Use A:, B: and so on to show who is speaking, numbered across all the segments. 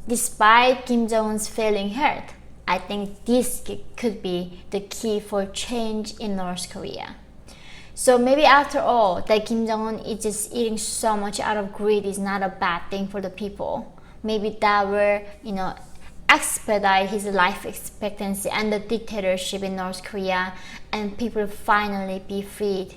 A: Despite Kim Jong-un's failing health, I think this could be the key for change in North Korea. So maybe after all, that Kim Jong-un is just eating so much out of greed is not a bad thing for the people. Maybe that will, expedite his life expectancy and the dictatorship in North Korea, and people finally be freed.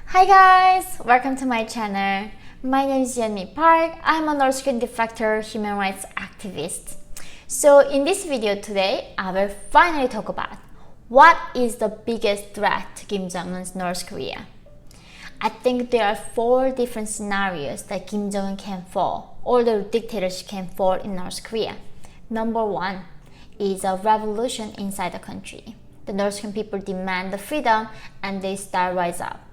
A: Hi guys! Welcome to my channel. My name is Yeonmi Park. I'm a North Korean defector human rights activist. So in this video today, I will finally talk about what is the biggest threat to Kim Jong-un's North Korea. I think there are 4 different scenarios that Kim Jong-un can fall, or the dictatorship can fall in North Korea. Number 1 is a revolution inside the country. The North Korean people demand the freedom and they start rise up.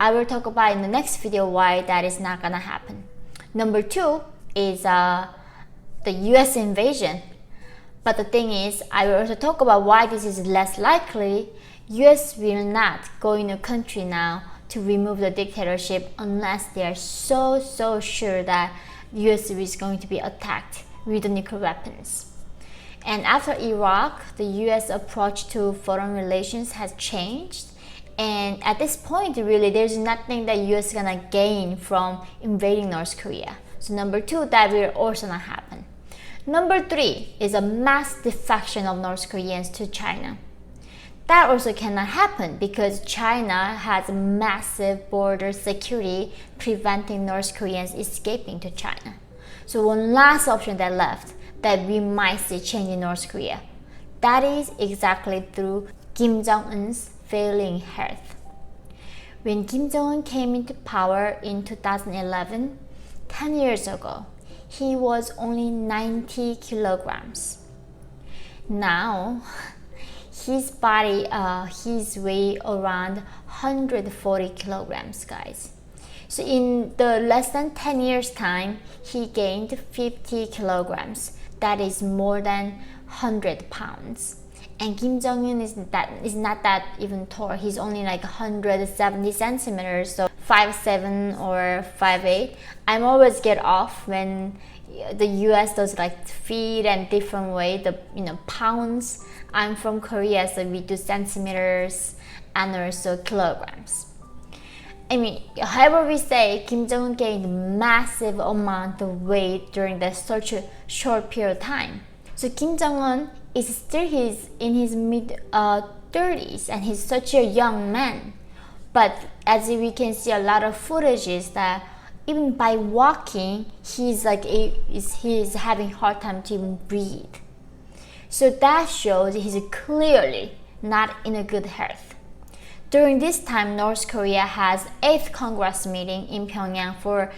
A: I will talk about in the next video why that is not gonna happen. Number 2 is the US invasion. But the thing is, I will also talk about why this is less likely. US will not go in a country now to remove the dictatorship unless they are so sure that US is going to be attacked with the nuclear weapons. And after Iraq, the US approach to foreign relations has changed. And at this point, really, there's nothing that US is gonna gain from invading North Korea. So number 2, that will also not happen. Number 3 is a mass defection of North Koreans to China. That also cannot happen because China has massive border security preventing North Koreans escaping to China. So one last option that left that we might see change in North Korea. That is exactly through Kim Jong-un's failing health. When Kim Jong-un came into power in 2011, 10 years ago, he was only 90 kilograms. Now, his body, his weight around 140 kilograms, guys. So in the less than 10 years time, he gained 50 kilograms. That is more than 100 pounds. And Kim Jong-un is not that even tall. He's only like 170 centimeters, so 5'7" or 5'8". I'm always get off when the US does like feet and different way, the pounds. I'm from Korea, so we do centimeters and also kilograms. I mean, however we say, Kim Jong-un gained massive amount of weight during such a short period of time. So Kim Jong-un is still in his mid 30s and he's such a young man. But as we can see a lot of footages that even by walking, he's having hard time to even breathe. So that shows he's clearly not in a good health. During this time, North Korea has 8th Congress meeting in Pyongyang for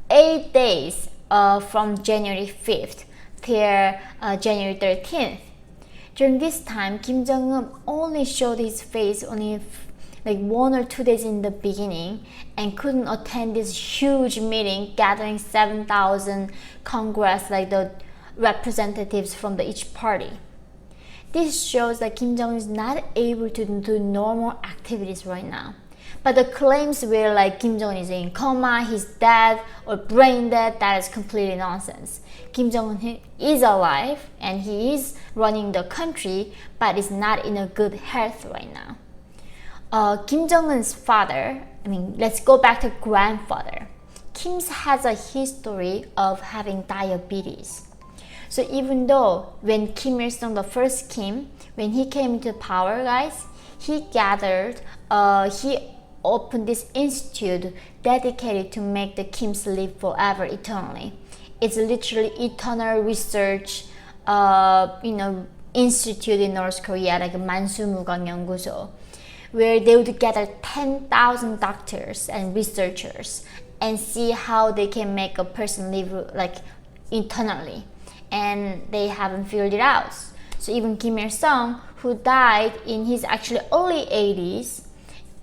A: 8 days from January 5th till January 13th. During this time, Kim Jong-un only showed his face only like 1 or 2 days in the beginning and couldn't attend this huge meeting gathering 7,000 Congress, like the representatives from each party. This shows that Kim Jong-un is not able to do normal activities right now. But the claims were like Kim Jong-un is in coma, he's dead or brain dead, that is completely nonsense. Kim Jong-un is alive and he is running the country, but is not in a good health right now. Kim Jong-un's father, let's go back to grandfather. Kim has a history of having diabetes. So even though when Kim Il-sung, the first Kim, when he came into power, guys, he opened this institute dedicated to make the Kims live forever, eternally. It's literally eternal research, institute in North Korea, like 만수무강 연구소, where they would gather 10,000 doctors and researchers and see how they can make a person live like eternally. And they haven't figured it out. So even Kim Il-sung, who died in his actually early 80s,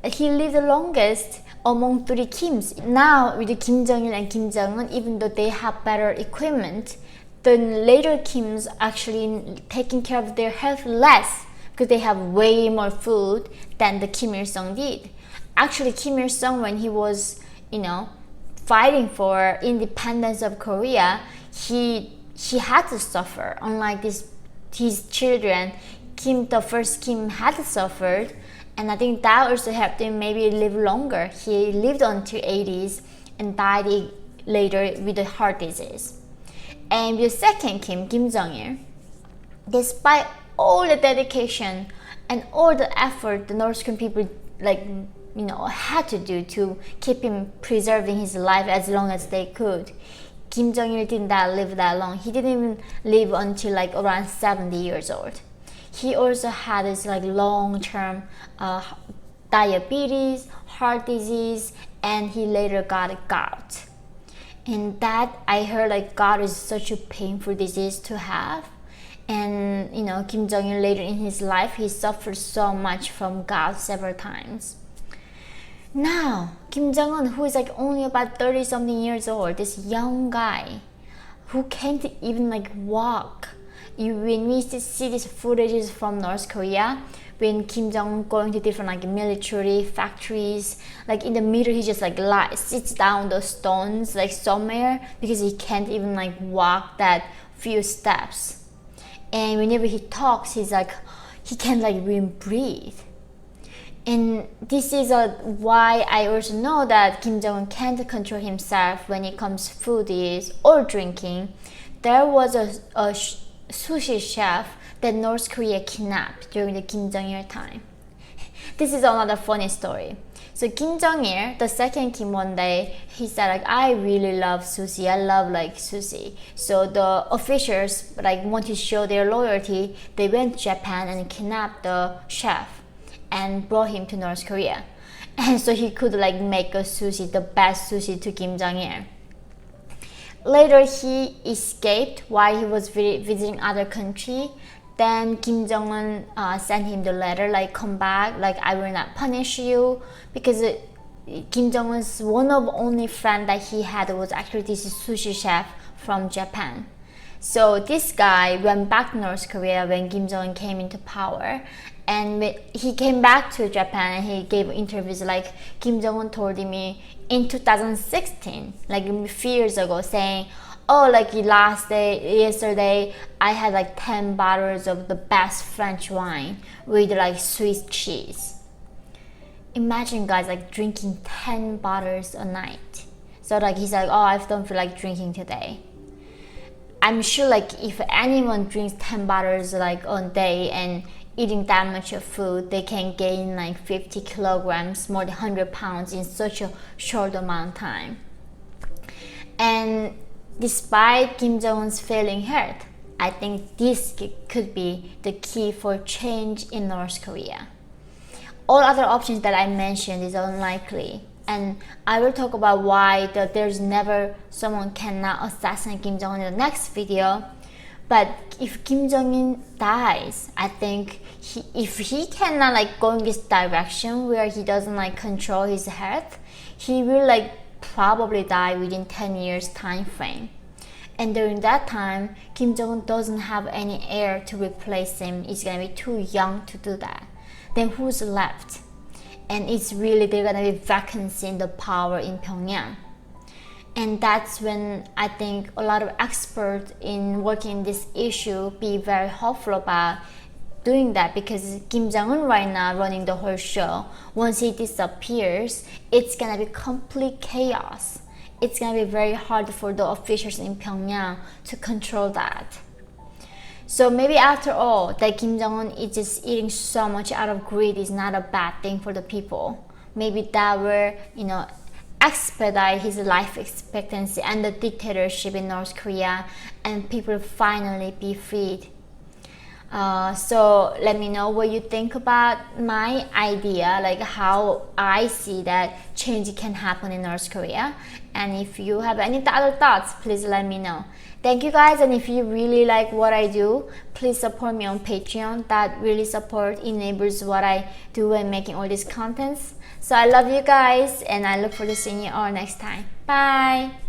A: he lived the longest among 3 Kims. Now with Kim Jong-il and Kim Jong-un, even though they have better equipment, the later Kims actually taking care of their health less because they have way more food than the Kim Il-sung did. actually Kim Il-sung, when he was, fighting for independence of Korea, he had to suffer. Unlike his children, the first Kim had suffered, and I think that also helped him maybe live longer. He lived until 80s and died later with a heart disease. And the second Kim, Kim Jong-il, despite all the dedication and all the effort the North Korean people had to do to keep him preserving his life as long as they could, Kim Jong-il did not live that long. He didn't even live until around 70 years old. He also had this long-term diabetes, heart disease, and he later got gout. And that, I heard, gout is such a painful disease to have. And Kim Jong-il later in his life, he suffered so much from gout several times. Now, Kim Jong-un, who is only about 30 something years old, this young guy who can't even walk. When we see these footages from North Korea, when Kim Jong-un going to different military factories, in the middle he just sits down those stones somewhere because he can't even walk that few steps. And whenever he talks, he can't even breathe. And this is why I also know that Kim Jong-un can't control himself when it comes to food or drinking. There was a sushi chef that North Korea kidnapped during the Kim Jong-il time. This is another funny story. So Kim Jong-il, the second Kim, one day, he said I really love sushi. I love sushi. So the officials want to show their loyalty. They went to Japan and kidnapped the chef and brought him to North Korea. And so he could make a sushi, the best sushi, to Kim Jong-il. Later he escaped while he was visiting other country. Then Kim Jong-un sent him the letter come back, I will not punish you, because Kim Jong-un's one of only friend that he had was actually this sushi chef from Japan. So this guy went back to North Korea when Kim Jong-un came into power, and he came back to Japan and he gave interviews Kim Jong-un told me in 2016, a few years ago, saying, oh, yesterday I had 10 bottles of the best French wine with Swiss cheese. Imagine guys drinking 10 bottles a night. So he's oh, I don't feel like drinking today. I'm sure if anyone drinks 10 bottles a day and eating that much of food, they can gain 50 kilograms, more than 100 pounds in such a short amount of time. And despite Kim Jong-un's failing health, I think this could be the key for change in North Korea. All other options that I mentioned is unlikely, and I will talk about why there's never someone cannot assassinate Kim Jong-un in the next video. But if Kim Jong-un dies, I think if he cannot go in this direction where he doesn't control his health, he will probably die within 10 years time frame. And during that time, Kim Jong-un doesn't have any heir to replace him. He's gonna be too young to do that. Then who's left? And it's really there's gonna be vacancy in the power in Pyongyang. And that's when I think a lot of experts in working this issue be very hopeful about doing that, because Kim Jong-un right now running the whole show. Once he disappears, it's gonna be complete chaos. It's gonna be very hard for the officials in Pyongyang to control that. So maybe after all, that Kim Jong-un is just eating so much out of greed is not a bad thing for the people. Maybe that will, expedite his life expectancy and the dictatorship in North Korea, and people finally be freed. So let me know what you think about my idea, how I see that change can happen in North Korea. And if you have any other thoughts, please let me know. Thank you guys, and if you really like what I do, please support me on Patreon. That really enables what I do when making all these contents. So I love you guys, and I look forward to seeing you all next time. Bye!